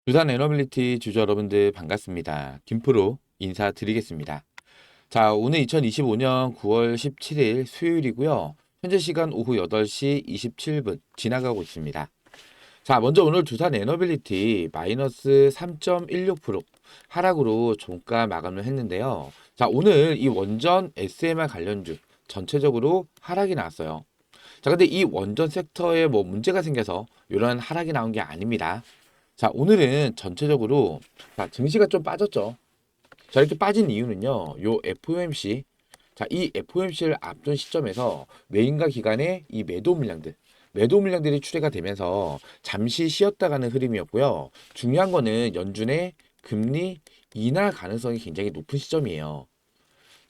두산 에너빌리티 주주 여러분들 반갑습니다. 김프로 인사드리겠습니다. 자, 오늘 2025년 9월 17일 수요일이고요. 현재 시간 오후 8시 27분 지나가고 있습니다. 자, 먼저 오늘 두산 에너빌리티 마이너스 3.16% 하락으로 종가 마감을 했는데요. 자, 오늘 이 원전 SMR 관련주 전체적으로 하락이 나왔어요. 자, 근데 이 원전 섹터에 뭐 문제가 생겨서 이런 하락이 나온 게 아닙니다. 자, 오늘은 전체적으로 자, 증시가 좀 빠졌죠. 자, 이렇게 빠진 이유는요. 요 FOMC. 자, 이 FOMC를 앞둔 시점에서 외인과 기관의 이 매도 물량들이 출회가 되면서 잠시 쉬었다가는 흐름이었고요. 중요한 거는 연준의 금리 인하 가능성이 굉장히 높은 시점이에요.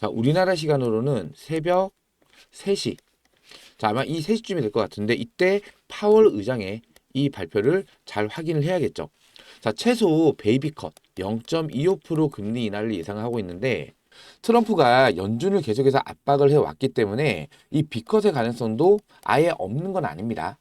자, 우리나라 시간으로는 새벽 3시. 자, 아마 이 3시쯤이 될 것 같은데 이때 파월 의장의 이 발표를 잘 확인을 해야겠죠. 자, 최소 베이비컷 0.25% 금리 인하를 예상하고 있는데 트럼프가 연준을 계속해서 압박을 해왔기 때문에 이 비컷의 가능성도 아예 없는 건 아닙니다.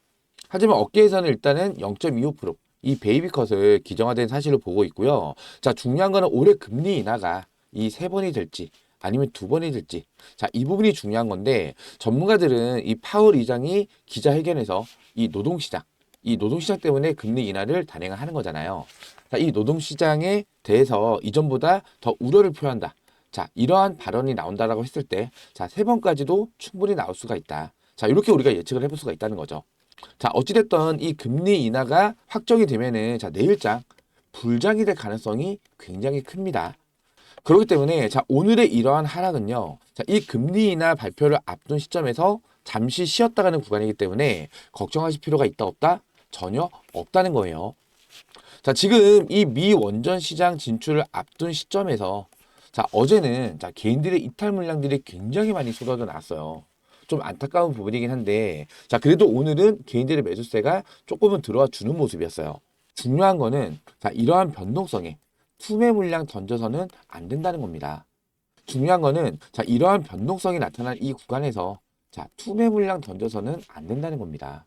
하지만 업계에서는 일단은 0.25%이 베이비컷을 기정화된 사실을 보고 있고요. 자, 중요한 거는 올해 금리 인하가 이 세 번이 될지 아니면 두 번이 될지. 자, 이 부분이 중요한 건데 전문가들은 이 파월 의장이 기자회견에서 이 노동시장 때문에 금리 인하를 단행하는 거잖아요. 자, 이 노동시장에 대해서 이전보다 더 우려를 표한다. 자, 이러한 발언이 나온다라고 했을 때, 자, 세 번까지도 충분히 나올 수가 있다. 자, 이렇게 우리가 예측을 해볼 수가 있다는 거죠. 자, 어찌됐든 이 금리 인하가 확정이 되면은, 자, 내일장 불장이 될 가능성이 굉장히 큽니다. 그렇기 때문에, 자, 오늘의 이러한 하락은요, 자, 이 금리 인하 발표를 앞둔 시점에서 잠시 쉬었다가는 구간이기 때문에 걱정하실 필요가 있다 없다? 전혀 없다는 거예요. 자, 지금 이 미 원전 시장 진출을 앞둔 시점에서 자, 어제는 자, 개인들의 이탈 물량들이 굉장히 많이 쏟아져 나왔어요. 좀 안타까운 부분이긴 한데 자, 그래도 오늘은 개인들의 매수세가 조금은 들어와 주는 모습이었어요. 중요한 거는 자, 이러한 변동성에 투매 물량 던져서는 안 된다는 겁니다. 중요한 거는 자, 이러한 변동성이 나타난 이 구간에서 자, 투매 물량 던져서는 안 된다는 겁니다.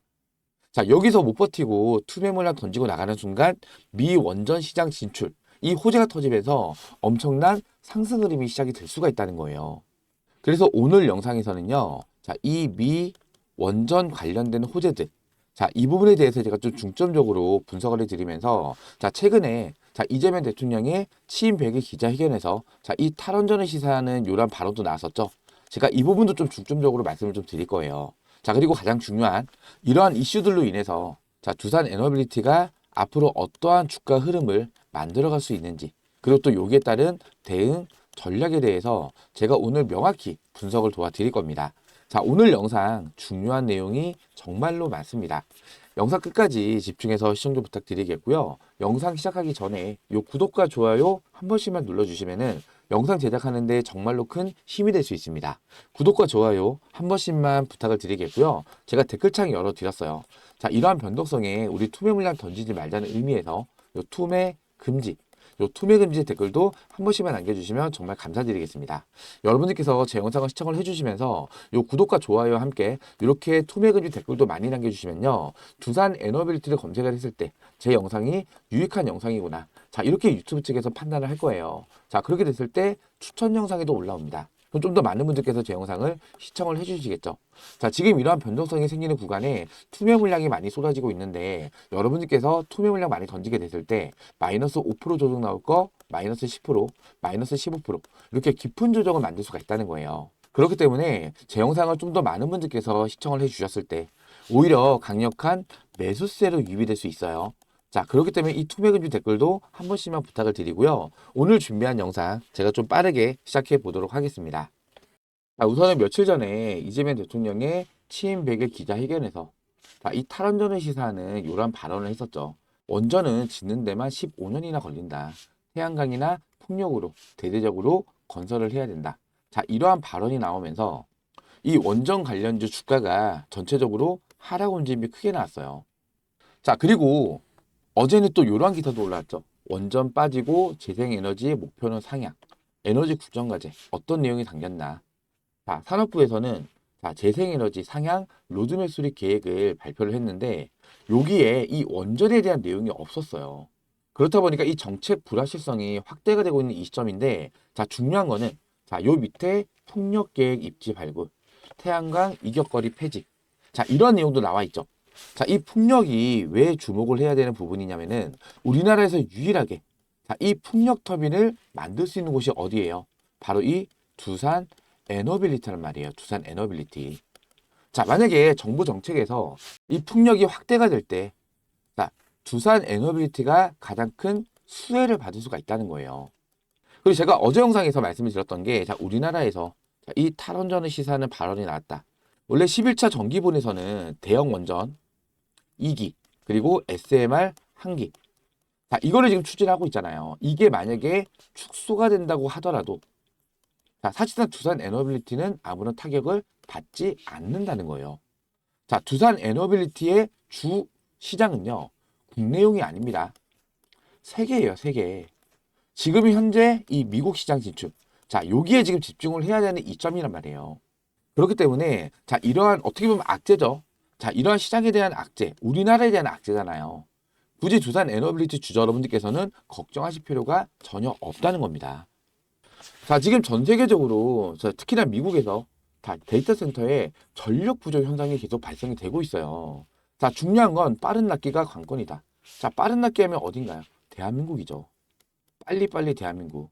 자, 여기서 못 버티고 투매 물량 던지고 나가는 순간 미 원전 시장 진출, 이 호재가 터지면서 엄청난 상승 흐름이 시작이 될 수가 있다는 거예요. 그래서 오늘 영상에서는요, 자, 이 미 원전 관련된 호재들, 자, 이 부분에 대해서 제가 좀 중점적으로 분석을 해드리면서, 자, 최근에 자, 이재명 대통령의 취임 100일 기자회견에서 자, 이 탈원전을 시사하는 요런 발언도 나왔었죠. 제가 이 부분도 좀 중점적으로 말씀을 좀 드릴 거예요. 자, 그리고 가장 중요한 이러한 이슈들로 인해서 자, 두산 에너빌리티가 앞으로 어떠한 주가 흐름을 만들어갈 수 있는지, 그리고 또 여기에 따른 대응 전략에 대해서 제가 오늘 명확히 분석을 도와드릴 겁니다. 자, 오늘 영상 중요한 내용이 정말로 많습니다. 영상 끝까지 집중해서 시청 좀 부탁드리겠고요. 영상 시작하기 전에 요 구독과 좋아요 한 번씩만 눌러주시면은 영상 제작하는데 정말로 큰 힘이 될 수 있습니다. 구독과 좋아요 한 번씩만 부탁을 드리겠고요. 제가 댓글창 열어드렸어요. 자, 이러한 변동성에 우리 투매 물량 던지지 말자는 의미에서 요 투매 금지, 요 투매 금지 댓글도 한 번씩만 남겨주시면 정말 감사드리겠습니다. 여러분들께서 제 영상을 시청을 해주시면서 요 구독과 좋아요와 함께 이렇게 투매 금지 댓글도 많이 남겨주시면요. 두산 에너빌리티를 검색을 했을 때 제 영상이 유익한 영상이구나. 자, 이렇게 유튜브 측에서 판단을 할 거예요. 자, 그렇게 됐을 때 추천 영상에도 올라옵니다. 그럼 좀 더 많은 분들께서 제 영상을 시청을 해주시겠죠. 자, 지금 이러한 변동성이 생기는 구간에 투매 물량이 많이 쏟아지고 있는데 여러분들께서 투매 물량 많이 던지게 됐을 때 마이너스 5% 조정 나올 거 마이너스 10%, 마이너스 15% 이렇게 깊은 조정을 만들 수가 있다는 거예요. 그렇기 때문에 제 영상을 좀 더 많은 분들께서 시청을 해주셨을 때 오히려 강력한 매수세로 유입될 수 있어요. 자, 그렇기 때문에 이 투매금지 댓글도 한 번씩만 부탁을 드리고요. 오늘 준비한 영상 제가 좀 빠르게 시작해 보도록 하겠습니다. 자, 우선은 며칠 전에 이재명 대통령의 취임 100일 기자회견에서 자, 이 탈원전을 시사하는 이러한 발언을 했었죠. 원전은 짓는 데만 15년이나 걸린다. 태양광이나 풍력으로 대대적으로 건설을 해야 된다. 자, 이러한 발언이 나오면서 이 원전 관련주 주가가 전체적으로 하락 움직임이 크게 나왔어요. 자, 그리고 어제는 또 이러한 기사도 올라왔죠. 원전 빠지고 재생에너지의 목표는 상향. 에너지 국정과제 어떤 내용이 담겼나. 자, 산업부에서는 자, 재생에너지 상향 로드맵 수립 계획을 발표를 했는데 여기에 이 원전에 대한 내용이 없었어요. 그렇다 보니까 이 정책 불확실성이 확대가 되고 있는 이 시점인데, 자, 중요한 거는, 자, 요 밑에 폭력 계획 입지 발굴, 태양광 이격거리 폐지. 자, 이런 내용도 나와 있죠. 자, 이 폭력이 왜 주목을 해야 되는 부분이냐면은, 우리나라에서 유일하게, 자, 이 폭력 터빈을 만들 수 있는 곳이 어디예요? 바로 이 두산 에너빌리티란 말이에요. 두산 에너빌리티. 자, 만약에 정부 정책에서 이 풍력이 확대가 될 때, 자, 두산 에너빌리티가 가장 큰 수혜를 받을 수가 있다는 거예요. 그리고 제가 어제 영상에서 말씀을 드렸던 게, 자, 우리나라에서 자, 이 탈원전을 시사하는 발언이 나왔다. 원래 11차 정기본에서는 대형 원전 2기, 그리고 SMR 1기. 자, 이거를 지금 추진하고 있잖아요. 이게 만약에 축소가 된다고 하더라도, 자, 사실상 두산 에너빌리티는 아무런 타격을 받지 않는다는 거예요. 자, 두산 에너빌리티의 주 시장은요, 국내용이 아닙니다. 세계예요, 세계. 지금 현재 이 미국 시장 진출. 자, 여기에 지금 집중을 해야 되는 이점이란 말이에요. 그렇기 때문에, 자, 이러한, 어떻게 보면 악재죠. 자, 이러한 시장에 대한 악재, 우리나라에 대한 악재잖아요. 굳이 두산 에너빌리티 주주 여러분들께서는 걱정하실 필요가 전혀 없다는 겁니다. 자, 지금 전 세계적으로, 특히나 미국에서 다 데이터 센터에 전력 부족 현상이 계속 발생이 되고 있어요. 자, 중요한 건 빠른 낫기가 관건이다. 자, 빠른 낫기 하면 어딘가요? 대한민국이죠. 빨리빨리 대한민국.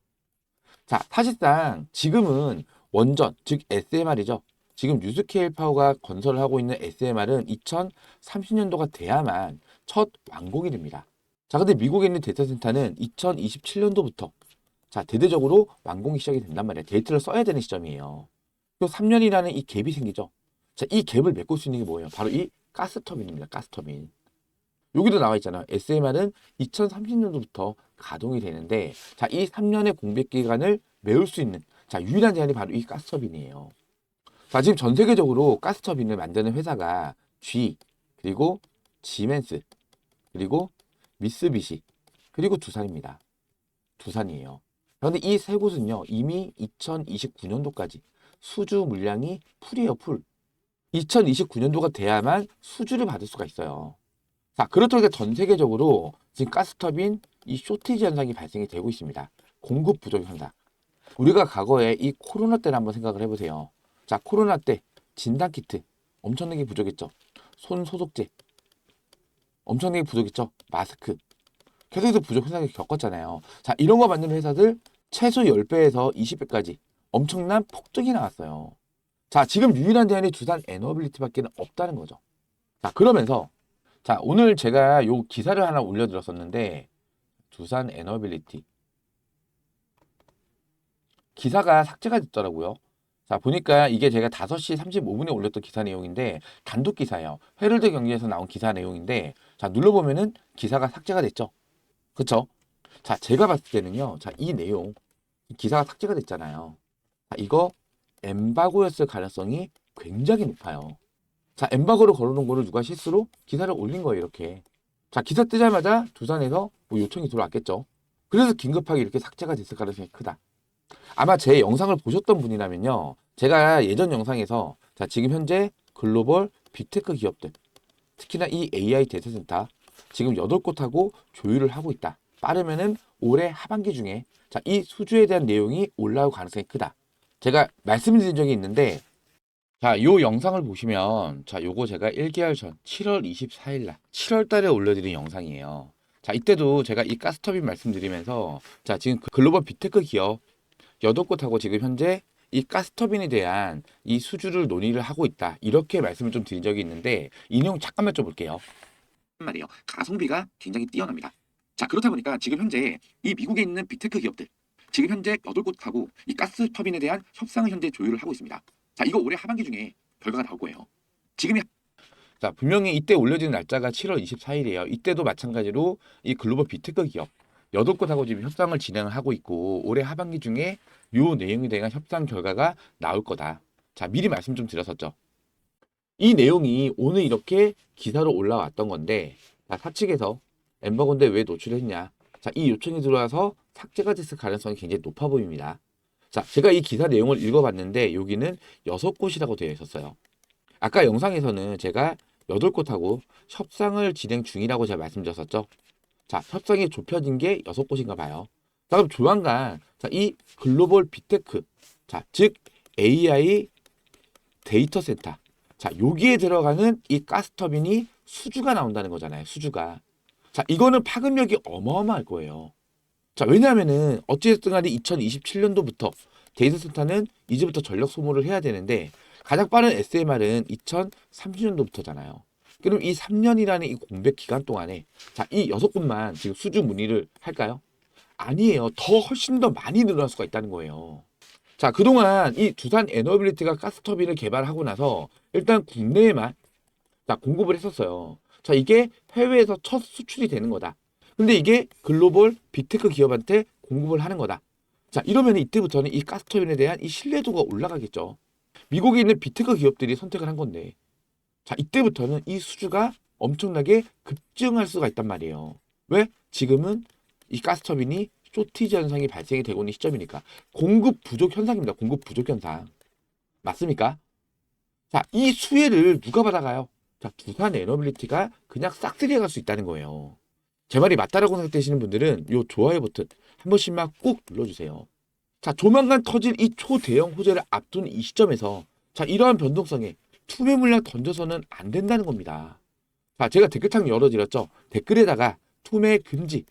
자, 사실상 지금은 원전, 즉 SMR이죠. 지금 뉴스케일 파워가 건설을 하고 있는 SMR은 2030년도가 돼야만 첫 완공이 됩니다. 자, 근데 미국에 있는 데이터 센터는 2027년도부터 자, 대대적으로 완공이 시작이 된단 말이에요. 데이터를 써야 되는 시점이에요. 또 3년이라는 이 갭이 생기죠. 자, 이 갭을 메꿀 수 있는 게 뭐예요? 바로 이 가스터빈입니다. 가스터빈. 여기도 나와 있잖아요. SMR은 2030년도부터 가동이 되는데, 자, 이 3년의 공백 기간을 메울 수 있는, 자, 유일한 제한이 바로 이 가스터빈이에요. 자, 지금 전 세계적으로 가스터빈을 만드는 회사가 G, 그리고 지멘스, 그리고 미쓰비시, 그리고 두산입니다. 두산이에요. 그런데 이 세 곳은요, 이미 2029년도까지 수주 물량이 풀이에요, 풀. 2029년도가 돼야만 수주를 받을 수가 있어요. 자, 그렇다 보니까 전 세계적으로 지금 가스터빈 이 쇼티지 현상이 발생이 되고 있습니다. 공급 부족 현상. 우리가 과거에 이 코로나 때를 한번 생각을 해보세요. 자, 코로나 때 진단키트 엄청나게 부족했죠. 손 소독제 엄청나게 부족했죠. 마스크 계속해서 부족 현상을 겪었잖아요. 자, 이런 거 만드는 회사들 최소 10배에서 20배까지 엄청난 폭등이 나왔어요. 자, 지금 유일한 대안이 두산 에너빌리티밖에 없다는 거죠. 자, 그러면서 자, 오늘 제가 요 기사를 하나 올려드렸었는데, 두산 에너빌리티 기사가 삭제가 됐더라고요. 자, 보니까 이게 제가 5시 35분에 올렸던 기사 내용인데 단독 기사예요. 헤럴드 경제에서 나온 기사 내용인데, 자, 눌러보면은 기사가 삭제가 됐죠. 그쵸? 자, 제가 봤을 때는요, 자, 이 내용 기사가 삭제가 됐잖아요. 자, 이거 엠바고였을 가능성이 굉장히 높아요. 자, 엠바고를 걸어놓은 거를 누가 실수로 기사를 올린 거예요, 이렇게. 자, 기사 뜨자마자 두산에서 뭐 요청이 들어왔겠죠. 그래서 긴급하게 이렇게 삭제가 됐을 가능성이 크다. 아마 제 영상을 보셨던 분이라면요, 제가 예전 영상에서 자, 지금 현재 글로벌 빅테크 기업들, 특히나 이 AI 데이터센터 지금 8곳하고 조율을 하고 있다. 빠르면은 올해 하반기 중에 자, 이 수주에 대한 내용이 올라올 가능성이 크다. 제가 말씀드린 적이 있는데, 자, 요 영상을 보시면, 자, 요거 제가 1개월 전 7월 24일 날 7월 달에 올려드린 영상이에요. 자, 이때도 제가 이 가스터빈 말씀드리면서, 자, 지금 글로벌 빅테크 기업 8곳하고 지금 현재 이 가스터빈에 대한 이 수주를 논의를 하고 있다. 이렇게 말씀을 좀 드린 적이 있는데, 이 내용 잠깐만 좀 볼게요. 말이에요. 가성비가 굉장히 뛰어납니다. 자, 그렇다 보니까 지금 현재 이 미국에 있는 빅테크 기업들, 지금 현재 8곳하고 이 가스 터빈에 대한 협상을 현재 조율을 하고 있습니다. 자, 이거 올해 하반기 중에 결과가 나올 거예요. 지금이 자, 분명히 이때 올려진 날짜가 7월 24일이에요. 이때도 마찬가지로 이 글로벌 빅테크 기업 8곳하고 지금 협상을 진행을 하고 있고, 올해 하반기 중에 요 내용에 대한 협상 결과가 나올 거다. 자, 미리 말씀 좀 드렸었죠. 이 내용이 오늘 이렇게 기사로 올라왔던 건데, 자, 사측에서 엠버건데 왜 노출했냐. 자, 이 요청이 들어와서 삭제가 됐을 가능성이 굉장히 높아 보입니다. 자, 제가 이 기사 내용을 읽어봤는데 여기는 6곳이라고 되어 있었어요. 아까 영상에서는 제가 8곳하고 협상을 진행 중이라고 제가 말씀드렸었죠. 자, 협상이 좁혀진 게 6곳인가 봐요. 자, 그럼 조만간 자, 이 글로벌 빅테크, 자, 즉 AI 데이터 센터. 자, 여기에 들어가는 이 가스터빈이 수주가 나온다는 거잖아요. 수주가. 자, 이거는 파급력이 어마어마할 거예요. 자, 왜냐하면은 어찌됐든 간에 2027년도부터 데이터 센터는 이제부터 전력 소모를 해야 되는데 가장 빠른 SMR은 2030년도부터잖아요. 그럼 이 3년이라는 이 공백 기간 동안에 자, 이 6곳만 지금 수주 문의를 할까요? 아니에요. 더 훨씬 더 많이 늘어날 수가 있다는 거예요. 자, 그동안 이 두산 에너빌리티가 가스터빈을 개발하고 나서 일단 국내에만 자, 공급을 했었어요. 자, 이게 해외에서 첫 수출이 되는 거다. 근데 이게 글로벌 빅테크 기업한테 공급을 하는 거다. 자, 이러면 이때부터는 이 가스터빈에 대한 이 신뢰도가 올라가겠죠. 미국에 있는 빅테크 기업들이 선택을 한 건데. 자, 이때부터는 이 수주가 엄청나게 급증할 수가 있단 말이에요. 왜? 지금은 이 가스터빈이 쇼티지 현상이 발생이 되고 있는 시점이니까. 공급 부족 현상입니다. 공급 부족 현상. 맞습니까? 자, 이 수혜를 누가 받아가요? 자, 두산 에너빌리티가 그냥 싹쓸이해 갈 수 있다는 거예요. 제 말이 맞다라고 생각되시는 분들은 요 좋아요 버튼 한 번씩만 꼭 눌러주세요. 자, 조만간 터질 이 초대형 호재를 앞둔 이 시점에서 자, 이러한 변동성에 투매 물량 던져서는 안 된다는 겁니다. 자, 제가 댓글창 열어드렸죠. 댓글에다가 투매 금지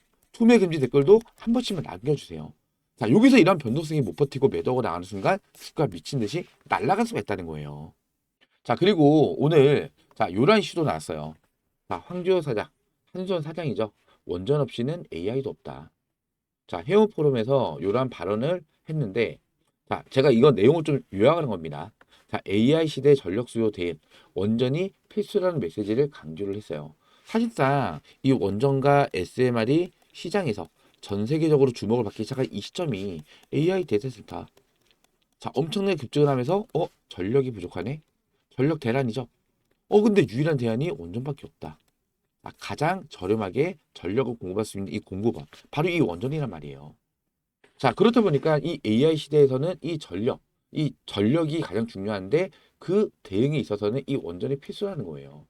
댓글도 한 번씩만 남겨주세요. 자, 여기서 이러한 변동성이 못 버티고 매도하고 나가는 순간 주가 미친 듯이 날아갈 수가 있다는 거예요. 자, 그리고 오늘 자, 요런 시도 나왔어요. 자, 황주호 사장, 한수원 사장이죠. 원전 없이는 AI도 없다. 자, 해운 포럼에서 요런 발언을 했는데 자, 제가 이거 내용을 좀 요약하는 겁니다. 자, AI 시대 전력 수요 대응, 원전이 필수라는 메시지를 강조를 했어요. 사실상 이 원전과 SMR이 시장에서 전 세계적으로 주목을 받기 시작한 이 시점이 AI 데이터 센터. 자, 엄청나게 급증을 하면서 전력이 부족하네. 전력 대란이죠. 근데 유일한 대안이 원전밖에 없다. 가장 저렴하게 전력을 공급할 수 있는 이 공급원. 바로 이 원전이란 말이에요. 자, 그렇다 보니까 이 AI 시대에서는 이 전력이 가장 중요한데 그 대응에 있어서는 이 원전이 필수라는 거예요.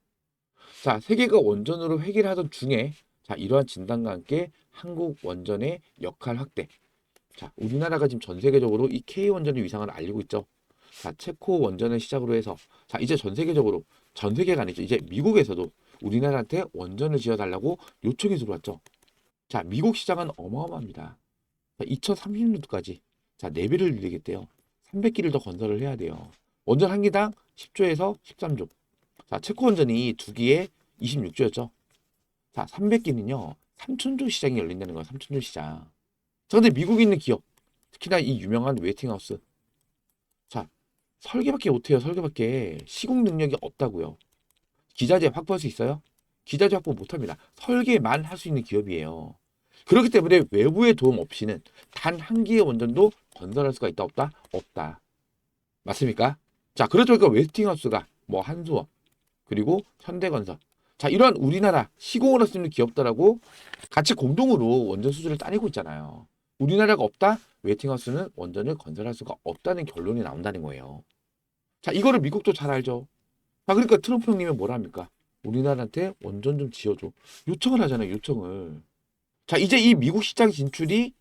자, 세계가 원전으로 회귀를 하던 중에 자, 이러한 진단과 함께 한국 원전의 역할 확대. 자, 우리나라가 지금 전 세계적으로 이 K원전의 위상을 알리고 있죠. 자, 체코 원전을 시작으로 해서 자, 이제 전 세계적으로 전 세계가 아니죠. 이제 미국에서도 우리나라한테 원전을 지어달라고 요청이 들어왔죠. 자, 미국 시장은 어마어마합니다. 자, 2030년도까지 자, 4배를 늘리겠대요. 300기를 더 건설을 해야 돼요. 원전 한 기당 10조에서 13조. 자, 체코 원전이 2기에 26조였죠. 자, 300기는요. 3천조 시장이 열린다는 거예요. 3천조 시장. 자, 근데 미국에 있는 기업, 특히나 이 유명한 웨이팅하우스. 자, 설계밖에 못해요. 설계밖에. 시공 능력이 없다고요. 기자재 확보할 수 있어요? 기자재 확보 못합니다. 설계만 할 수 있는 기업이에요. 그렇기 때문에 외부의 도움 없이는 단 한 개의 원전도 건설할 수가 있다 없다? 없다. 맞습니까? 자, 그렇죠. 그러니까 웨스팅하우스가 뭐 한수원 그리고 현대건설 자, 이러한 우리나라 시공을 할 수 있는 기업들하고 같이 공동으로 원전 수주를 따내고 있잖아요. 우리나라가 없다? 웨스팅하우스는 원전을 건설할 수가 없다는 결론이 나온다는 거예요. 자, 이거를 미국도 잘 알죠. 자, 그러니까 트럼프 형님이 뭐라 합니까? 우리나라한테 원전 좀 지어줘. 요청을 하잖아요. 요청을. 자, 이제 이 미국 시장 진출이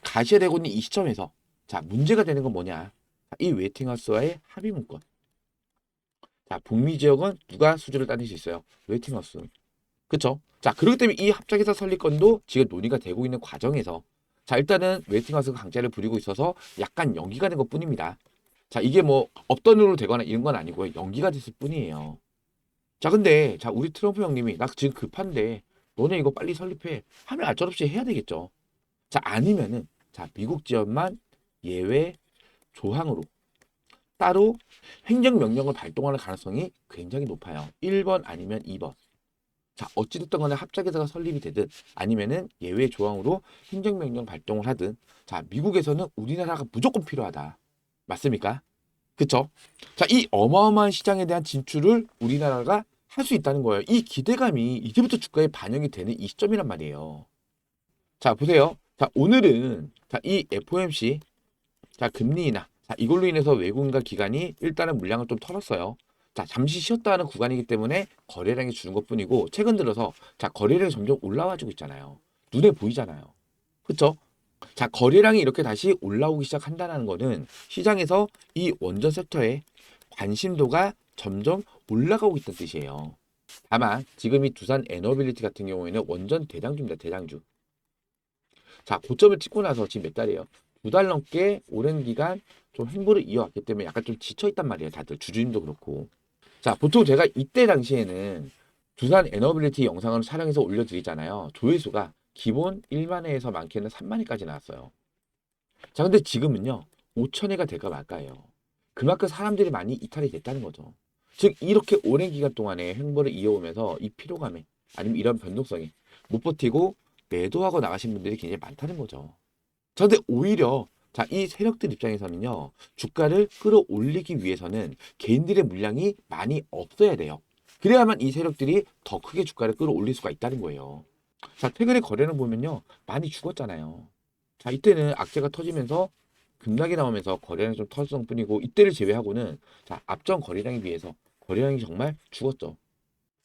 가시화되고 있는 이 시점에서 자, 문제가 되는 건 뭐냐? 이 웨이팅하우스와의 합의 문건. 자, 북미 지역은 누가 수주를 따낼 수 있어요? 웨이팅하우스. 그쵸? 자, 그렇기 때문에 이 합작회사 설립건도 지금 논의가 되고 있는 과정에서 자, 일단은 웨이팅하우스가 강제를 부리고 있어서 약간 연기가 된 것 뿐입니다. 자, 이게 뭐 없던 일로 되거나 이런 건 아니고요. 연기가 됐을 뿐이에요. 자, 근데 자, 우리 트럼프 형님이 나 지금 급한데 너네 이거 빨리 설립해 하면 알쩔없이 해야 되겠죠. 자, 아니면은 자, 미국 지역만 예외 조항으로 따로 행정명령을 발동하는 가능성이 굉장히 높아요. 1번 아니면 2번. 자, 어찌됐든 간에 합작회사가 설립이 되든 아니면은 예외 조항으로 행정명령 발동을 하든 자, 미국에서는 우리나라가 무조건 필요하다. 맞습니까? 그쵸? 자, 이 어마어마한 시장에 대한 진출을 우리나라가 할 수 있다는 거예요. 이 기대감이 이제부터 주가에 반영이 되는 이 시점이란 말이에요. 자, 보세요. 자, 오늘은 자, 이 FOMC 자, 금리 인하 자, 이걸로 인해서 외국인과 기관이 일단은 물량을 좀 털었어요. 자, 잠시 쉬었다 하는 구간이기 때문에 거래량이 주는 것뿐이고 최근 들어서 자, 거래량이 점점 올라와주고 있잖아요. 눈에 보이잖아요. 그쵸? 자, 거래량이 이렇게 다시 올라오기 시작한다는 거는 시장에서 이 원전 섹터에 관심도가 점점 올라가고 있다는 뜻이에요. 다만 지금 이 두산 에너빌리티 같은 경우에는 원전 대장주입니다. 대장주. 자, 고점을 찍고 나서 지금 몇 달이에요? 2달 넘게 오랜 기간 좀 행보를 이어왔기 때문에 약간 좀 지쳐있단 말이에요. 다들 주주님도 그렇고. 자, 보통 제가 이때 당시에는 두산 에너빌리티 영상을 촬영해서 올려드리잖아요. 조회수가 기본 1만 회에서 많게는 3만 회까지 나왔어요. 자, 근데 지금은요, 5천 회가 될까 말까예요. 그만큼 사람들이 많이 이탈이 됐다는 거죠. 즉, 이렇게 오랜 기간 동안에 행보를 이어오면서 이 피로감에 아니면 이런 변동성에 못 버티고 매도하고 나가신 분들이 굉장히 많다는 거죠. 자, 근데 오히려 자, 이 세력들 입장에서는요, 주가를 끌어올리기 위해서는 개인들의 물량이 많이 없어야 돼요. 그래야만 이 세력들이 더 크게 주가를 끌어올릴 수가 있다는 거예요. 자, 최근에 거래는 보면요, 많이 죽었잖아요. 자, 이때는 악재가 터지면서 급락이 나오면서 거래량이 좀 터졌을 뿐이고, 이때를 제외하고는 자, 앞전 거래량에 비해서 거래량이 정말 죽었죠.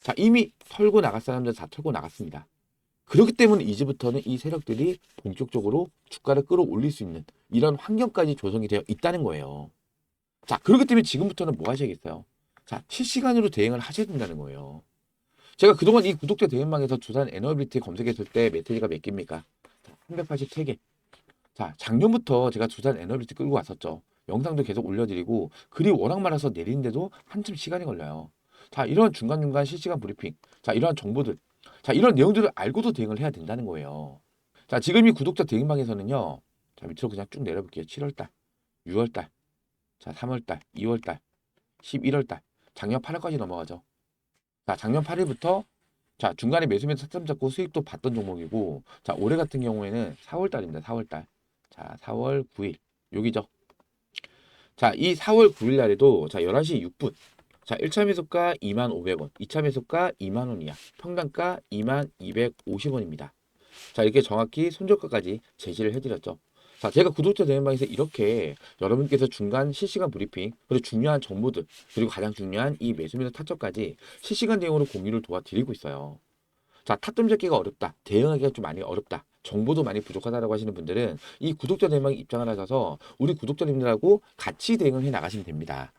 자, 이미 털고 나갈 사람들 다 털고 나갔습니다. 그렇기 때문에 이제부터는 이 세력들이 본격적으로 주가를 끌어올릴 수 있는 이런 환경까지 조성이 되어 있다는 거예요. 자, 그렇기 때문에 지금부터는 뭐 하셔야겠어요? 자, 실시간으로 대응을 하셔야 된다는 거예요. 제가 그동안 이 구독자 대응방에서 두산 에너빌리티 검색했을 때 메시지가 몇 개입니까? 383개. 자, 작년부터 제가 두산 에너빌리티 끌고 왔었죠. 영상도 계속 올려드리고 글이 워낙 많아서 내리는데도 한참 시간이 걸려요. 자, 이런 중간중간 실시간 브리핑, 자, 이러한 정보들, 자, 이런 내용들을 알고도 대응을 해야 된다는 거예요. 자, 지금 이 구독자 대응방에서는요, 자, 밑으로 그냥 쭉 내려볼게요. 7월달, 6월달, 자, 3월달, 2월달, 11월달, 작년 8월까지 넘어가죠. 자, 작년 8일부터 자, 중간에 매수면 타점 잡고 수익도 봤던 종목이고, 자, 올해 같은 경우에는 4월달입니다. 4월달. 자, 4월 9일. 여기죠. 자, 이 4월 9일 날에도 자, 11시 6분. 자, 1차 매수가 25,500원, 2차 매수가 2만 원이야. 평단가 22,250원입니다. 자, 이렇게 정확히 손절가까지 제시를 해드렸죠. 자, 제가 구독자 대응방에서 이렇게 여러분께서 중간 실시간 브리핑, 그리고 중요한 정보들, 그리고 가장 중요한 이 매수매도 타점까지 실시간 대응으로 공유를 도와드리고 있어요. 자, 타점 잡기가 어렵다. 대응하기가 좀 많이 어렵다. 정보도 많이 부족하다라고 하시는 분들은 이 구독자 대응방에 입장을 하셔서 우리 구독자님들하고 같이 대응을 해 나가시면 됩니다.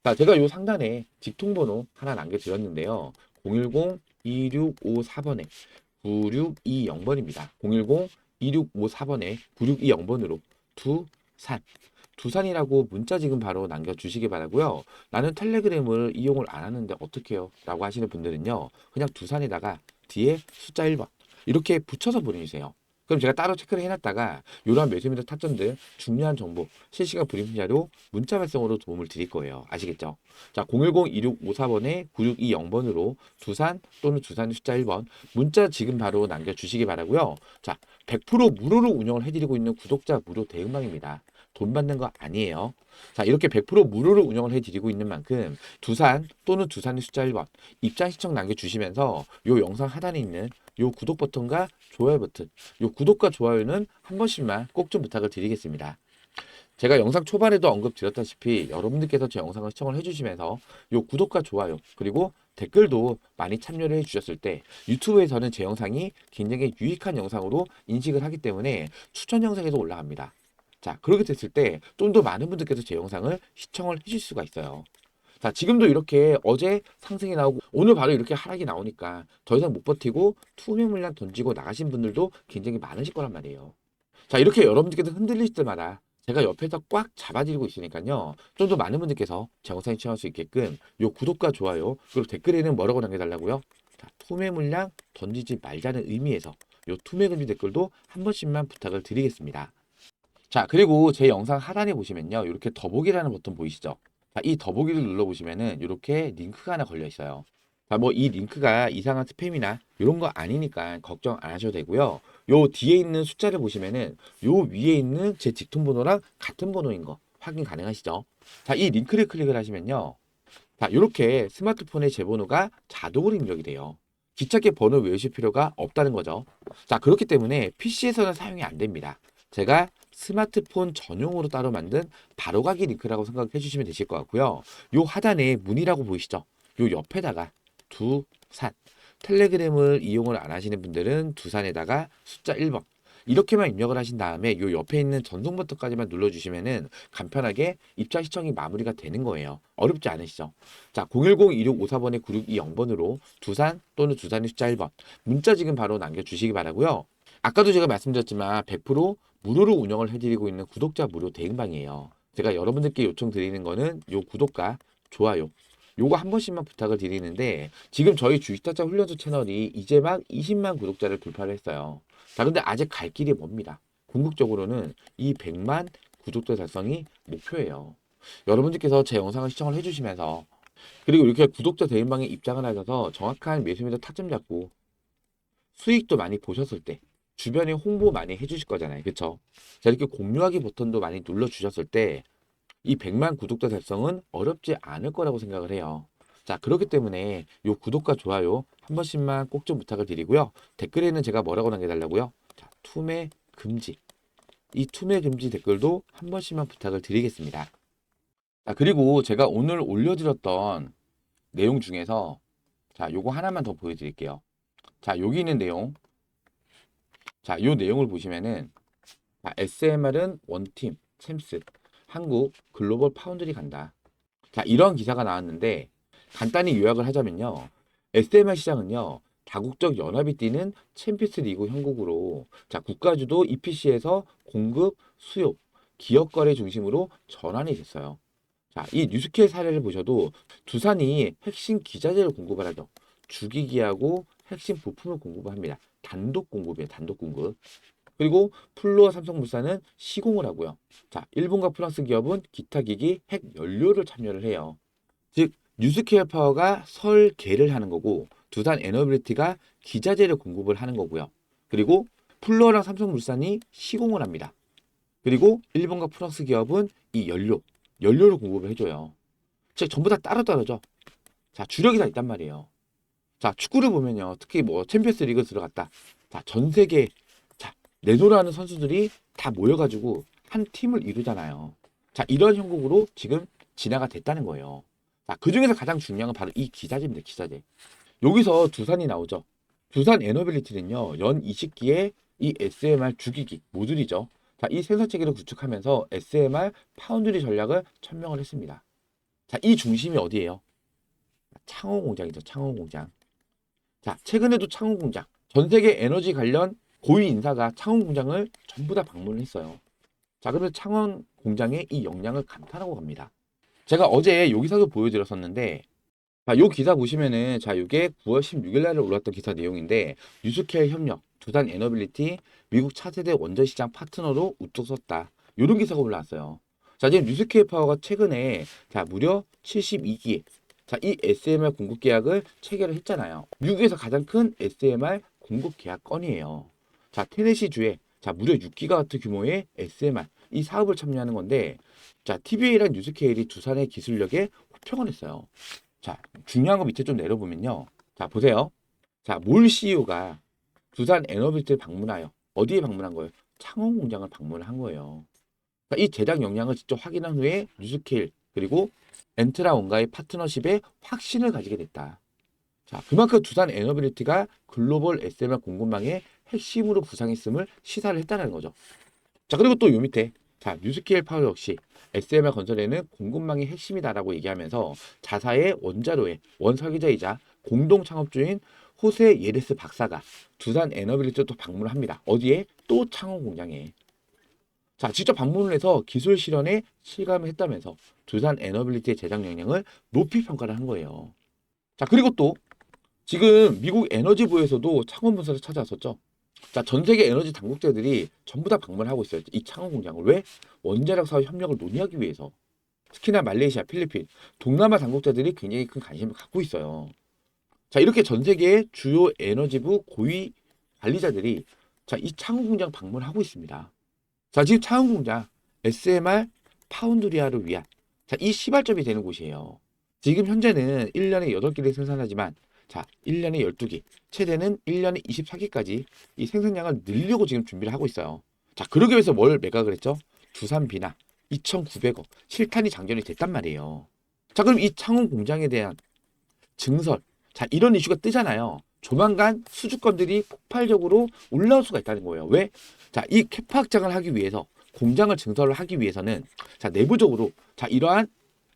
자, 제가 요 상단에 직통번호 하나 남겨드렸는데요. 010-2654번에 9620번입니다. 010-2654번에 9620번으로 두산이라고 문자 지금 바로 남겨주시기 바라고요. 나는 텔레그램을 이용을 안 하는데 어떻게 해요? 라고 하시는 분들은요. 그냥 두산에다가 뒤에 숫자 1번 이렇게 붙여서 보내주세요. 그럼 제가 따로 체크를 해놨다가 이러한 매수매도 타점들 중요한 정보 실시간 브리핑 자료 문자 발송으로 도움을 드릴 거예요. 아시겠죠? 자, 010-2654번에 9620번으로 두산 또는 두산의 숫자 1번 문자 지금 바로 남겨주시기 바라고요. 자, 100% 무료로 운영을 해드리고 있는 구독자 무료 대응방입니다. 돈 받는 거 아니에요. 자, 이렇게 100% 무료로 운영을 해드리고 있는 만큼 두산 또는 두산의 숫자 1번 입장 신청 남겨주시면서 요 영상 하단에 있는 요 구독 버튼과 좋아요 버튼, 요 구독과 좋아요는 한 번씩만 꼭 좀 부탁을 드리겠습니다. 제가 영상 초반에도 언급드렸다시피 여러분들께서 제 영상을 시청을 해주시면서 요 구독과 좋아요 그리고 댓글도 많이 참여를 해주셨을 때 유튜브에서는 제 영상이 굉장히 유익한 영상으로 인식을 하기 때문에 추천 영상에서 올라갑니다. 자, 그렇게 됐을 때 좀 더 많은 분들께서 제 영상을 시청을 해주실 수가 있어요. 자, 지금도 이렇게 어제 상승이 나오고 오늘 바로 이렇게 하락이 나오니까 더 이상 못 버티고 투명 물량 던지고 나가신 분들도 굉장히 많으실 거란 말이에요. 자, 이렇게 여러분들께서 흔들리실 때마다 제가 옆에서 꽉 잡아드리고 있으니까요. 좀 더 많은 분들께서 제 영상 시청할 수 있게끔 요 구독과 좋아요 그리고 댓글에는 뭐라고 남겨달라고요? 자, 투명 물량 던지지 말자는 의미에서 요 투명 금지 댓글도 한 번씩만 부탁을 드리겠습니다. 자, 그리고 제 영상 하단에 보시면요. 이렇게 더보기라는 버튼 보이시죠? 자, 이 더보기를 눌러보시면은 이렇게 링크가 하나 걸려 있어요. 자, 뭐 이 링크가 이상한 스팸이나 이런 거 아니니까 걱정 안 하셔도 되고요. 요 뒤에 있는 숫자를 보시면은 요 위에 있는 제 직통 번호랑 같은 번호인 거 확인 가능하시죠? 자, 이 링크를 클릭을 하시면요. 자, 이렇게 스마트폰의 제 번호가 자동으로 입력이 돼요. 기차계 번호 외우실 필요가 없다는 거죠. 자, 그렇기 때문에 PC에서는 사용이 안 됩니다. 제가 스마트폰 전용으로 따로 만든 바로가기 링크라고 생각해 주시면 되실 것 같고요. 요 하단에 문의라고 보이시죠? 요 옆에다가 두산 텔레그램을 이용을 안 하시는 분들은 두산에다가 숫자 1번 이렇게만 입력을 하신 다음에 요 옆에 있는 전송 버튼까지만 눌러주시면은 간편하게 입장 시청이 마무리가 되는 거예요. 어렵지 않으시죠? 자, 010-2654번에 9620번으로 두산 또는 두산의 숫자 1번 문자 지금 바로 남겨주시기 바라고요. 아까도 제가 말씀드렸지만 100% 무료로 운영을 해드리고 있는 구독자 무료 대응방이에요. 제가 여러분들께 요청드리는 거는 요 구독과 좋아요 요거 한 번씩만 부탁을 드리는데 지금 저희 주식타짜 훈련소 채널이 이제 막 20만 구독자를 돌파를 했어요. 자, 근데 아직 갈 길이 멉니다. 궁극적으로는 이 100만 구독자 달성이 목표예요. 여러분들께서 제 영상을 시청을 해주시면서 그리고 이렇게 구독자 대인방에 입장을 하셔서 정확한 매수매도 타점 잡고 수익도 많이 보셨을 때 주변에 홍보 많이 해주실 거잖아요. 그쵸? 자, 이렇게 공유하기 버튼도 많이 눌러주셨을 때 이 100만 구독자 달성은 어렵지 않을 거라고 생각을 해요. 자, 그렇기 때문에 요 구독과 좋아요 한 번씩만 꼭 좀 부탁을 드리고요. 댓글에는 제가 뭐라고 남겨달라고요? 자, 투매 금지. 이 투매 금지 댓글도 한 번씩만 부탁을 드리겠습니다. 자, 그리고 제가 오늘 올려드렸던 내용 중에서 자, 요거 하나만 더 보여드릴게요. 자, 여기 있는 내용. 자, 요 내용을 보시면은 SMR은 원팀, 챔스, 한국 글로벌 파운드리 간다. 자, 이런 기사가 나왔는데 간단히 요약을 하자면요. SMR 시장은요. 다국적 연합이 뛰는 챔피언스 리그 형국으로 자, 국가주도 EPC에서 공급, 수요, 기업 거래 중심으로 전환이 됐어요. 자, 이 뉴스케일 사례를 보셔도 두산이 핵심 기자재를 공급을 하죠. 주기기하고 핵심 부품을 공급합니다. 단독 공급이에요. 단독 공급. 그리고 플루어 삼성물산은 시공을 하고요. 자, 일본과 프랑스 기업은 기타 기기, 핵 연료를 참여를 해요. 즉 뉴스케어 파워가 설계를 하는 거고 두산 에너빌리티가 기자재를 공급을 하는 거고요. 그리고 플루어랑 삼성물산이 시공을 합니다. 그리고 일본과 프랑스 기업은 이 연료를 공급을 해줘요. 즉 전부 다 따로따로죠. 자, 주력이 다 있단 말이에요. 자, 축구를 보면요. 특히 뭐 챔피언스 리그 들어갔다. 자, 전 세계 내노라는 선수들이 다 모여가지고 한 팀을 이루잖아요. 자, 이런 형국으로 지금 진화가 됐다는 거예요. 자, 그 중에서 가장 중요한 건 바로 이 기자재입니다. 기자재. 여기서 두산이 나오죠. 두산 에너빌리티는요. 연 20기의 이 SMR 주기기 모듈이죠. 자, 이 생산 체계를 구축하면서 SMR 파운드리 전략을 천명을 했습니다. 자, 이 중심이 어디예요? 창원 공장이죠. 창원 공장. 자, 최근에도 창원 공장. 전 세계 에너지 관련 고위 인사가 창원 공장을 전부 다 방문을 했어요. 자, 그러면 창원 공장의 이 역량을 감탄하고 갑니다. 제가 어제 요 기사도 보여드렸었는데, 자, 요 기사 보시면은, 자, 이게 9월 16일 날에 올랐던 기사 내용인데, 뉴스케어 협력, 두산 에너빌리티, 미국 차세대 원전 시장 파트너로 우뚝 섰다. 요런 기사가 올라왔어요. 자, 지금 뉴스케어 파워가 최근에, 자, 무려 72기, 자, 이 SMR 공급 계약을 체결을 했잖아요. 미국에서 가장 큰 SMR 공급 계약 건이에요. 자, 테네시주에 자, 무려 6기가와트 규모의 SMR 이 사업을 참여하는 건데 자, TBA랑 뉴스케일이 두산의 기술력에 호평을 했어요. 자, 중요한 거 밑에 좀 내려보면요. 자, 보세요. 자, 몰 CEO가 두산 에너빌리티를 방문하여 어디에 방문한 거예요? 창원 공장을 방문을 한 거예요. 그러니까 이 제작 역량을 직접 확인한 후에 뉴스케일 그리고 엔트라온과의 파트너십에 확신을 가지게 됐다. 자, 그만큼 두산 에너빌리티가 글로벌 SMR 공급망의 핵심으로 부상했음을 시사를 했다는 거죠. 자, 그리고 또 요 밑에 자, 뉴스케일 파워 역시 SMR 건설에는 공급망이 핵심이다라고 얘기하면서 자사의 원자로의 원설계자이자 공동 창업주인 호세 예레스 박사가 두산 에너빌리티를 또 방문을 합니다. 어디에? 또 창원 공장에. 자, 직접 방문을 해서 기술 실현에 실감을 했다면서 두산 에너빌리티의 제작 역량을 높이 평가를 한 거예요. 자, 그리고 또 지금 미국 에너지부에서도 창원 분사를 찾아왔었죠. 자, 전 세계 에너지 당국자들이 전부 다 방문하고 있어요. 이 창원 공장을. 왜? 원자력 사업 협력을 논의하기 위해서. 특히나 말레이시아, 필리핀, 동남아 당국자들이 굉장히 큰 관심을 갖고 있어요. 자, 이렇게 전 세계의 주요 에너지부 고위 관리자들이 자, 이 창원 공장 방문하고 있습니다. 자, 지금 창원 공장 SMR 파운드리아를 위한 자, 이 시발점이 되는 곳이에요. 지금 현재는 1년에 8기를 생산하지만 자, 1년에 12기, 최대는 1년에 24기까지 이 생산량을 늘리고 지금 준비를 하고 있어요. 자, 그러기 위해서 뭘 매각을 했죠? 두산 비나 2,900억 실탄이 장전이 됐단 말이에요. 자, 그럼 이 창원 공장에 대한 증설, 자, 이런 이슈가 뜨잖아요. 조만간 수주권들이 폭발적으로 올라올 수가 있다는 거예요. 왜? 자, 이 캐파 확장을 하기 위해서 공장을 증설을 하기 위해서는 자, 내부적으로 자, 이러한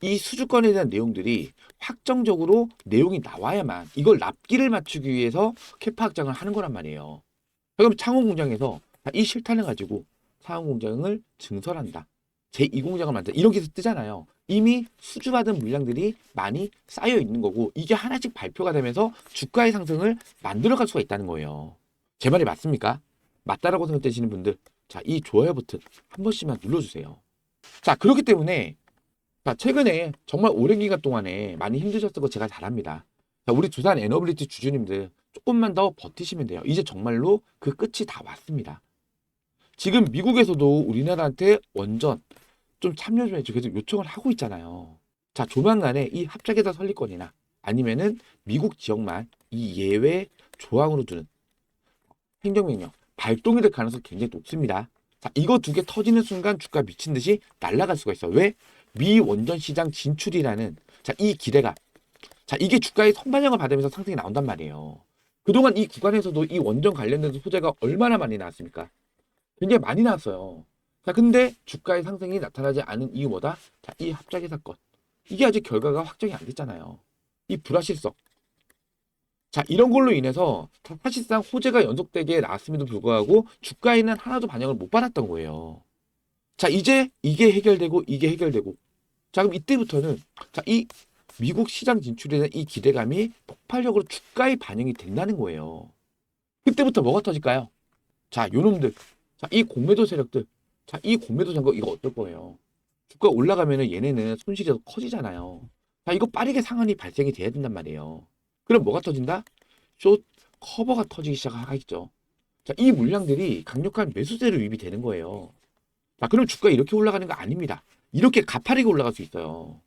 이 수주권에 대한 내용들이 확정적으로 내용이 나와야만 이걸 납기를 맞추기 위해서 캐파 확장을 하는 거란 말이에요. 그럼 창원 공장에서 이 실탄을 가지고 창원 공장을 증설한다. 제2공장을 만든다. 이렇게 해서 뜨잖아요. 이미 수주받은 물량들이 많이 쌓여 있는 거고 이게 하나씩 발표가 되면서 주가의 상승을 만들어갈 수가 있다는 거예요. 제 말이 맞습니까? 맞다라고 생각되시는 분들 자, 이 좋아요 버튼 한 번씩만 눌러주세요. 자, 그렇기 때문에 자, 최근에 정말 오랜 기간 동안에 많이 힘드셨을 거 제가 잘 압니다. 자, 우리 두산 에너빌리티 주주님들 조금만 더 버티시면 돼요. 이제 정말로 그 끝이 다 왔습니다. 지금 미국에서도 우리나라한테 원전 좀 참여 좀 해줘 계속 요청을 하고 있잖아요. 자, 조만간에 이 합작회사 설립권이나 아니면은 미국 지역만 이 예외 조항으로 두는 행정명령 발동이 될 가능성이 굉장히 높습니다. 자, 이거 두 개 터지는 순간 주가 미친 듯이 날아갈 수가 있어. 왜? 미 원전 시장 진출이라는 자, 이 기대가 자, 이게 주가의 선반영을 받으면서 상승이 나온단 말이에요. 그동안 이 구간에서도 이 원전 관련된 소재가 얼마나 많이 나왔습니까? 굉장히 많이 나왔어요. 자, 근데 주가의 상승이 나타나지 않은 이유 뭐다? 자, 이 합작의 사건. 이게 아직 결과가 확정이 안 됐잖아요. 이 불확실성. 자, 이런 걸로 인해서 사실상 호재가 연속되게 나왔음에도 불구하고 주가에는 하나도 반영을 못 받았던 거예요. 자, 이제 이게 해결되고 이게 해결되고. 자, 그럼 이때부터는 자, 이 미국 시장 진출에 대한 이 기대감이 폭발적으로 주가에 반영이 된다는 거예요. 그때부터 뭐가 터질까요? 자, 요놈들. 자, 이 공매도 세력들. 자, 이 공매도 잔거 이거 어떨 거예요? 주가 올라가면은 얘네는 손실이 더 커지잖아요. 자, 이거 빠르게 상한이 발생이 돼야 된단 말이에요. 그럼 뭐가 터진다? 숏 커버가 터지기 시작하겠죠. 자, 이 물량들이 강력한 매수세로 유입이 되는 거예요. 자, 그럼 주가 이렇게 올라가는 거 아닙니다. 이렇게 가파르게 올라갈 수 있어요.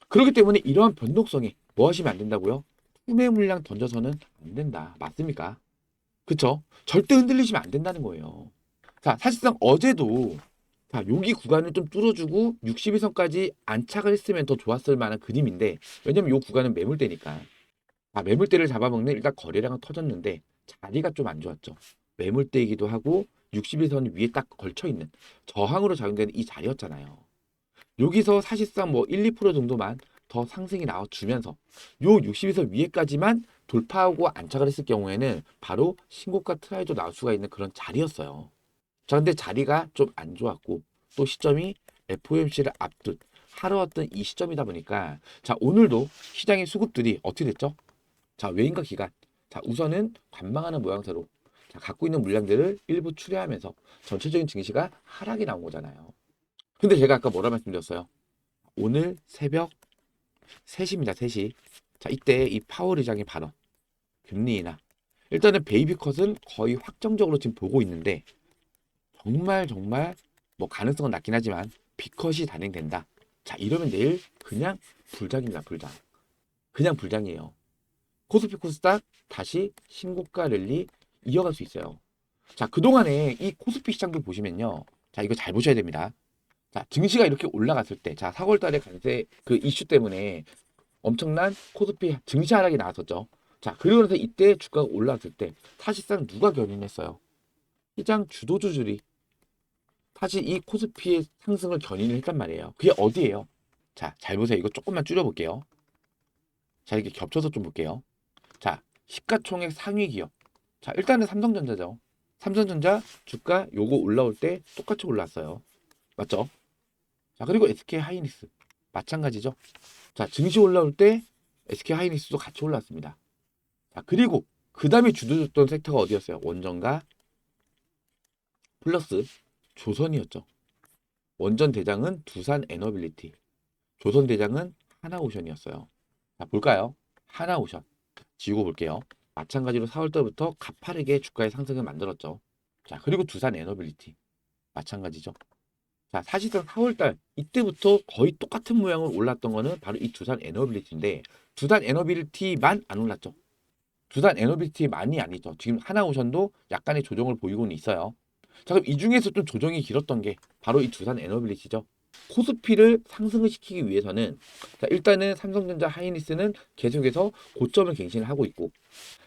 그렇기 때문에 이러한 변동성에 뭐 하시면 안 된다고요? 투매 물량 던져서는 안 된다. 맞습니까? 그쵸? 절대 흔들리시면 안 된다는 거예요. 자, 사실상 어제도 자, 여기 구간을 좀 뚫어주고 62선까지 안착을 했으면 더 좋았을 만한 그림인데 왜냐면 이 구간은 매물대니까. 자, 매물대를 잡아먹는 일단 거래량은 터졌는데 자리가 좀 안 좋았죠. 매물대이기도 하고 62선 위에 딱 걸쳐있는 저항으로 작용되는 이 자리였잖아요. 여기서 사실상 뭐 1, 2% 정도만 더 상승이 나와주면서 요 62선 위에까지만 돌파하고 안착을 했을 경우에는 바로 신고가 트라이도 나올 수가 있는 그런 자리였어요. 자, 근데 자리가 좀 안 좋았고 또 시점이 FOMC를 앞둔 하루 어떤 이 시점이다 보니까 자, 오늘도 시장의 수급들이 어떻게 됐죠? 자, 외인과 기관. 자, 우선은 관망하는 모양새로 자, 갖고 있는 물량들을 일부 출회하면서 전체적인 증시가 하락이 나온 거잖아요. 근데 제가 아까 뭐라 말씀드렸어요? 오늘 새벽 3시입니다. 3시. 자, 이때 이 파월 의장의 발언. 금리 인하. 일단은 베이비 컷은 거의 확정적으로 지금 보고 있는데 정말 뭐 가능성은 낮긴 하지만 B컷이 단행된다. 자, 이러면 내일 그냥 불장입니다. 불장. 그냥 불장이에요. 코스피 코스닥 다시 신고가 랠리 이어갈 수 있어요. 자, 그동안에 이 코스피 시장도 보시면요. 자, 이거 잘 보셔야 됩니다. 자, 증시가 이렇게 올라갔을 때, 자, 4월 달에 관세 그 이슈 때문에 엄청난 코스피 증시 하락이 나왔었죠. 자, 그리고 나서 이때 주가가 올라왔을 때 사실상 누가 견인했어요? 시장 주도주들이 사실 이 코스피의 상승을 견인을 했단 말이에요. 그게 어디예요? 자, 잘 보세요. 이거 조금만 줄여볼게요. 자, 이렇게 겹쳐서 좀 볼게요. 자, 시가총액 상위 기업. 자, 일단은 삼성전자죠. 삼성전자 주가 요거 올라올 때 똑같이 올랐어요. 맞죠? 자, 그리고 SK 하이닉스. 마찬가지죠. 자, 증시 올라올 때 SK 하이닉스도 같이 올랐습니다. 자, 그리고 그 다음에 주도줬던 섹터가 어디였어요? 원전과 플러스 조선이었죠. 원전 대장은 두산 에너빌리티. 조선 대장은 하나오션이었어요. 자, 볼까요? 하나오션. 지우고 볼게요. 마찬가지로 4월 달부터 가파르게 주가의 상승을 만들었죠. 자, 그리고 두산 에너빌리티. 마찬가지죠. 자, 사실상 4월달 이때부터 거의 똑같은 모양으로 올랐던 거는 바로 이 두산 에너빌리티인데 두산 에너빌리티만 안 올랐죠. 두산 에너빌리티만이 아니죠. 지금 하나오션도 약간의 조정을 보이고는 있어요. 자, 그럼 이 중에서 좀 조정이 길었던 게 바로 이 두산 에너빌리티죠. 코스피를 상승을 시키기 위해서는 자, 일단은 삼성전자 하이닉스는 계속해서 고점을 갱신을 하고 있고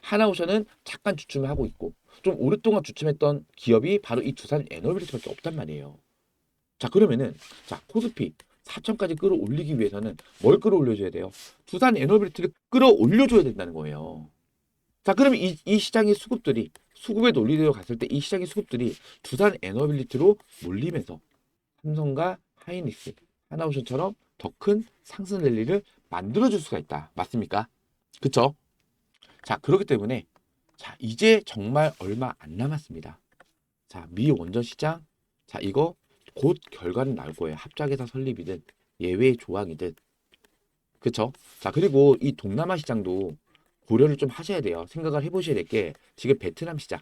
하나오션은 잠깐 주춤을 하고 있고 좀 오랫동안 주춤했던 기업이 바로 이 두산 에너빌리티밖에 없단 말이에요. 자 그러면은 자 코스피 4천까지 끌어올리기 위해서는 뭘 끌어올려줘야 돼요? 두산 에너빌리티를 끌어올려줘야 된다는 거예요. 자 그러면 이 시장의 수급에 논리대로 갔을 때 이 시장의 수급들이 두산 에너빌리티로 몰리면서 삼성과 하이닉스, 하나오션처럼 더 큰 상승 랠리를 만들어줄 수가 있다. 맞습니까? 그쵸? 자 그렇기 때문에 자 이제 정말 얼마 안 남았습니다. 자 미 원전 시장 자 이거 곧 결과는 나올 거예요. 합작회사 설립이든 예외 조항이든 그쵸? 자 그리고 이 동남아 시장도 고려를 좀 하셔야 돼요. 생각을 해보셔야 될 게 지금 베트남 시장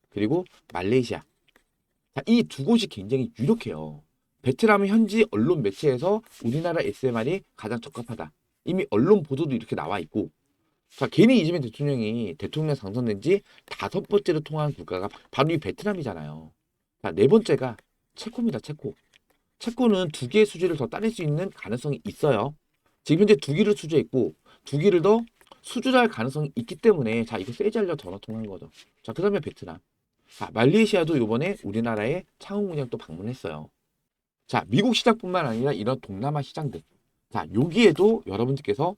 그리고 말레이시아 자, 이 두 곳이 굉장히 유력해요. 베트남은 현지 언론 매체에서 우리나라 SMR이 가장 적합하다. 이미 언론 보도도 이렇게 나와 있고 자 괜히 이재명 대통령이 대통령 당선된 지 5번째로 통화한 국가가 바로 이 베트남이잖아요. 자, 네 번째가 체코입니다. 체코는 두 개의 수주를 더 따낼 수 있는 가능성이 있어요. 지금 현재 두 개를 수주했고 두 개를 더 수주할 가능성이 있기 때문에 자 이거 세지 하려 전화 통화한 거죠. 자 그다음에 베트남. 자 말레이시아도 이번에 우리나라에 창원 공장 또 방문했어요. 자 미국 시장뿐만 아니라 이런 동남아 시장들. 자 여기에도 여러분들께서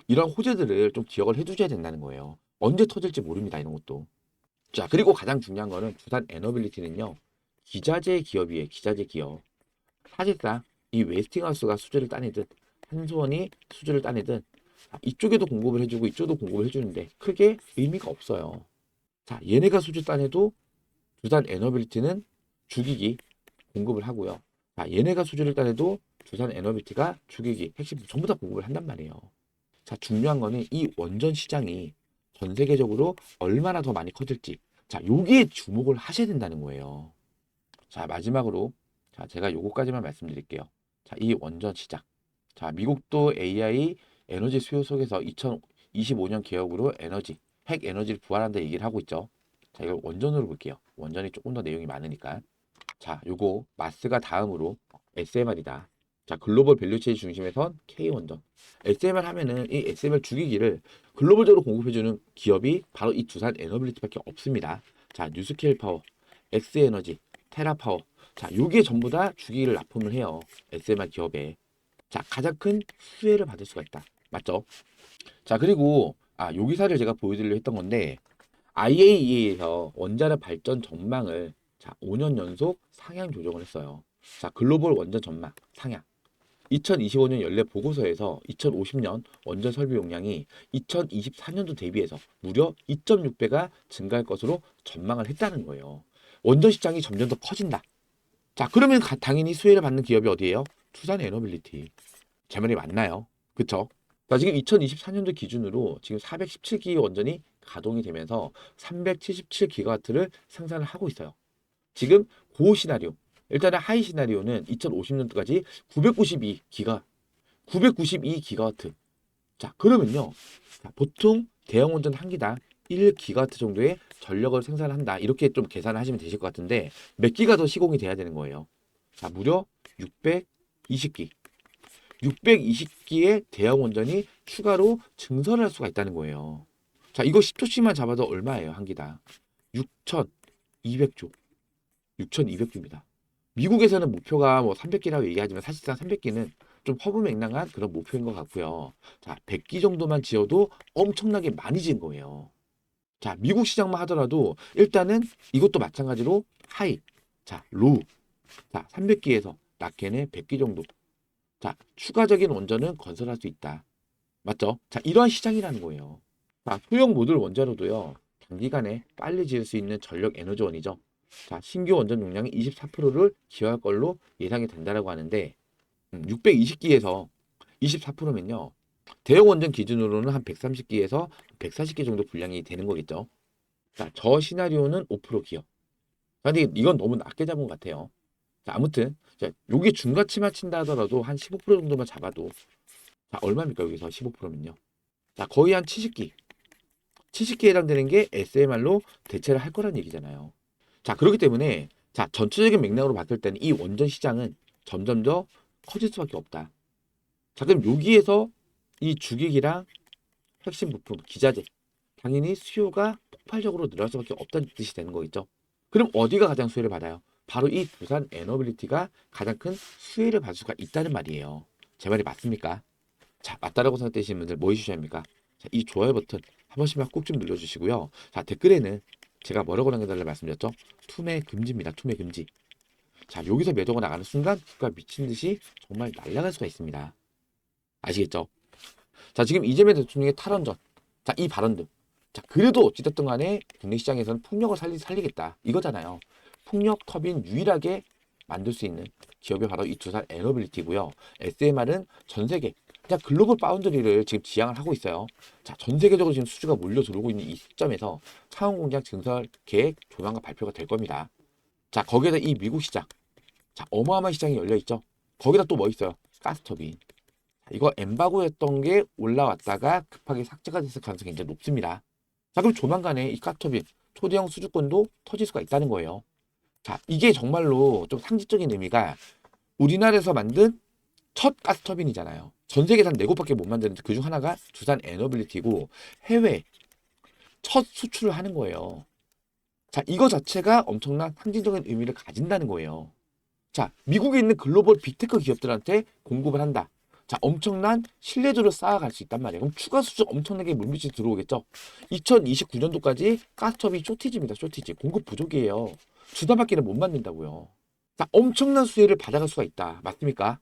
이런 호재들을 좀 기억을 해두셔야 된다는 거예요. 언제 터질지 모릅니다. 이런 것도. 자 그리고 가장 중요한 거는 두산 에너빌리티는요. 기자재 기업이에요. 기자재 기업. 사실상 이 웨스팅하우스가 수주를 따내듯 한수원이 수주를 따내듯 이쪽에도 공급을 해주고 이쪽도 공급을 해주는데 크게 의미가 없어요. 자 얘네가 수주 따내도 두산 에너빌리티는 주기기 공급을 하고요. 자 얘네가 수주를 따내도 두산 에너빌리티가 주기기 핵심 전부 다 공급을 한단 말이에요. 자 중요한 거는 이 원전 시장이 전 세계적으로 얼마나 더 많이 커질지 자 여기에 주목을 하셔야 된다는 거예요. 자 마지막으로 자 제가 요거까지만 말씀드릴게요. 자 이 원전 시장 자 미국도 AI 에너지 수요 속에서 2025년 개혁으로 핵 에너지를 부활한다 얘기를 하고 있죠. 자 이걸 원전으로 볼게요. 원전이 조금 더 내용이 많으니까 자 요거 마스가 다음으로 SMR이다. 자 글로벌 밸류체인 중심에선 K원전 SMR 하면은 이 SMR 주기기를 글로벌적으로 공급해주는 기업이 바로 이 두산 에너빌리티밖에 없습니다. 자 뉴스케일 파워, 엑스에너지, 테라파워 자 요게 전부 다 주기기를 납품을 해요. SMR 기업에 자 가장 큰 수혜를 받을 수가 있다. 맞죠? 자 그리고 요 기사를 제가 보여드리려 했던 건데 IAEA에서 원자력 발전 전망을 자 5년 연속 상향 조정을 했어요. 자 글로벌 원전 전망 상향 2025년 연례 보고서에서 2050년 원전 설비 용량이 2024년도 대비해서 무려 2.6배가 증가할 것으로 전망을 했다는 거예요. 원전 시장이 점점 더 커진다. 자 그러면 당연히 수혜를 받는 기업이 어디예요? 투산 에너빌리티. 제 말이 맞나요? 그쵸? 자, 지금 2024년도 기준으로 지금 417기의 원전이 가동이 되면서 377기가와트를 생산을 하고 있어요. 지금 고 시나리오. 일단은 하이 시나리오는 2050년도까지 992기가와트. 자, 그러면요. 자, 보통 대형 원전 한 기당 1기가와트 정도의 전력을 생산한다. 이렇게 좀 계산을 하시면 되실 것 같은데 몇 기가 더 시공이 돼야 되는 거예요. 자, 무려 620기. 620기의 대형 원전이 추가로 증설을 할 수가 있다는 거예요. 자, 이거 10조씩만 잡아도 얼마예요, 한 기당? 6,200조. 6,200조입니다. 미국에서는 목표가 뭐 300기라고 얘기하지만 사실상 300기는 좀 허무맹랑한 그런 목표인 것 같고요. 자, 100기 정도만 지어도 엄청나게 많이 지은 거예요. 자, 미국 시장만 하더라도 일단은 이것도 마찬가지로 하이, 자, 로우, 자, 300기에서 낮게는 100기 정도. 자, 추가적인 원전은 건설할 수 있다. 맞죠? 자, 이러한 시장이라는 거예요. 자, 소형 모듈 원자로도요. 단기간에 빨리 지을 수 있는 전력 에너지원이죠. 자, 신규 원전 용량의 24%를 기여할 걸로 예상이 된다라고 하는데 620기에서 24%면요. 대형 원전 기준으로는 한 130기에서 140기 정도 분량이 되는 거겠죠. 자, 저 시나리오는 5% 기여. 근데 이건 너무 낮게 잡은 것 같아요. 자, 아무튼 자, 요게 중과치만 친다 하더라도 한 15% 정도만 잡아도 자, 얼마입니까? 여기서 15%면요. 자, 거의 한 70기. 70기에 해당되는 게 SMR로 대체를 할 거란 얘기잖아요. 자, 그렇기 때문에 자, 전체적인 맥락으로 봤을 때는 이 원전 시장은 점점 더 커질 수밖에 없다. 자, 그럼 여기에서 이 주기기랑 핵심 부품, 기자재, 당연히 수요가 폭발적으로 늘어날 수밖에 없다는 뜻이 되는 거겠죠. 그럼 어디가 가장 수혜를 받아요? 바로 이 두산 에너빌리티가 가장 큰 수혜를 받을 수가 있다는 말이에요. 제 말이 맞습니까? 자, 맞다라고 생각되시는 분들 뭐 해주셔야 합니까? 자, 이 좋아요 버튼 한 번씩만 꼭 좀 눌러주시고요. 자, 댓글에는 제가 뭐라고 남겨달라 말씀드렸죠? 투매 금지입니다. 투매 금지. 자, 여기서 매도가 나가는 순간 주가 미친 듯이 정말 날아갈 수가 있습니다. 아시겠죠? 자, 지금 이재명 대통령의 탈원전, 자, 이 발언들. 자, 그래도 어찌됐든 간에 국내 시장에서는 풍력을 살리겠다. 이거잖아요. 풍력 터빈 유일하게 만들 수 있는 기업이 바로 이 두산 에너빌리티고요. SMR은 전 세계, 그냥 글로벌 바운더리를 지금 지향을 하고 있어요. 자, 전 세계적으로 지금 수주가 몰려 들어오고 있는 이 시점에서 차원 공장 증설 계획 조만간 발표가 될 겁니다. 자, 거기에다 이 미국 시장, 자, 어마어마한 시장이 열려 있죠. 거기다 또 뭐 있어요? 가스터빈. 이거 엠바고였던 게 올라왔다가 급하게 삭제가 됐을 가능성이 굉장히 높습니다. 자, 그럼 조만간에 이 가스터빈 초대형 수주권도 터질 수가 있다는 거예요. 자, 이게 정말로 좀 상징적인 의미가 우리나라에서 만든 첫 가스터빈이잖아요. 전 세계에서 한 4곳밖에 못 만드는데 그중 하나가 두산 에너빌리티고 해외 첫 수출을 하는 거예요. 자, 이거 자체가 엄청난 상징적인 의미를 가진다는 거예요. 자, 미국에 있는 글로벌 빅테크 기업들한테 공급을 한다. 자, 엄청난 신뢰도를 쌓아갈 수 있단 말이에요. 그럼 추가 수주 엄청나게 물밑이 들어오겠죠. 2029년도까지 가스톱이 쇼티지입니다. 쇼티지. 공급 부족이에요. 주다밖에는 못 만든다고요. 자, 엄청난 수혜를 받아갈 수가 있다. 맞습니까?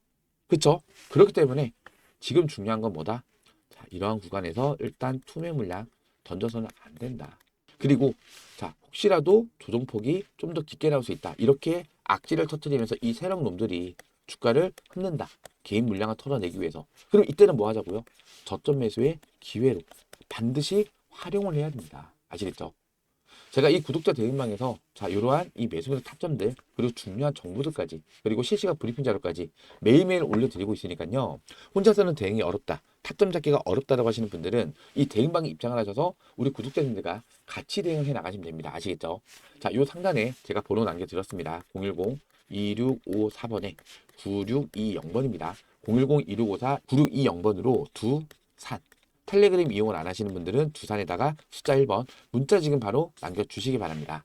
그렇죠? 그렇기 때문에 지금 중요한 건 뭐다? 자, 이러한 구간에서 일단 투매 물량 던져서는 안 된다. 그리고 자, 혹시라도 조정폭이 좀 더 깊게 나올 수 있다. 이렇게 악재를 터뜨리면서 이 세력 놈들이 주가를 흡는다. 개인 물량을 털어내기 위해서. 그럼 이때는 뭐 하자고요? 저점 매수의 기회로 반드시 활용을 해야 됩니다. 아시겠죠? 제가 이 구독자 대응방에서 자, 이러한 이 매수매수 타점들 그리고 중요한 정보들까지 그리고 실시간 브리핑 자료까지 매일매일 올려드리고 있으니까요. 혼자서는 대응이 어렵다. 타점 잡기가 어렵다라고 하시는 분들은 이 대응방에 입장을 하셔서 우리 구독자님들과 같이 대응해 나가시면 됩니다. 아시겠죠? 자, 요 상단에 제가 번호 남겨드렸습니다. 010-2654번에 9620번입니다. 010-2654-9620번으로 두산 텔레그램 이용을 안 하시는 분들은 두산에다가 숫자 1번 문자 지금 바로 남겨주시기 바랍니다.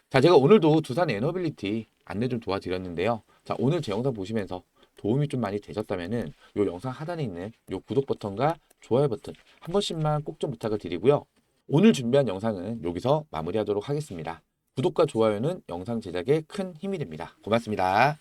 자, 제가 오늘도 두산 에너빌리티 안내 좀 도와드렸는데요. 자, 오늘 제 영상 보시면서 도움이 좀 많이 되셨다면은 요 영상 하단에 있는 요 구독 버튼과 좋아요 버튼 한 번씩만 꼭 좀 부탁을 드리고요. 오늘 준비한 영상은 여기서 마무리하도록 하겠습니다. 구독과 좋아요는 영상 제작에 큰 힘이 됩니다. 고맙습니다.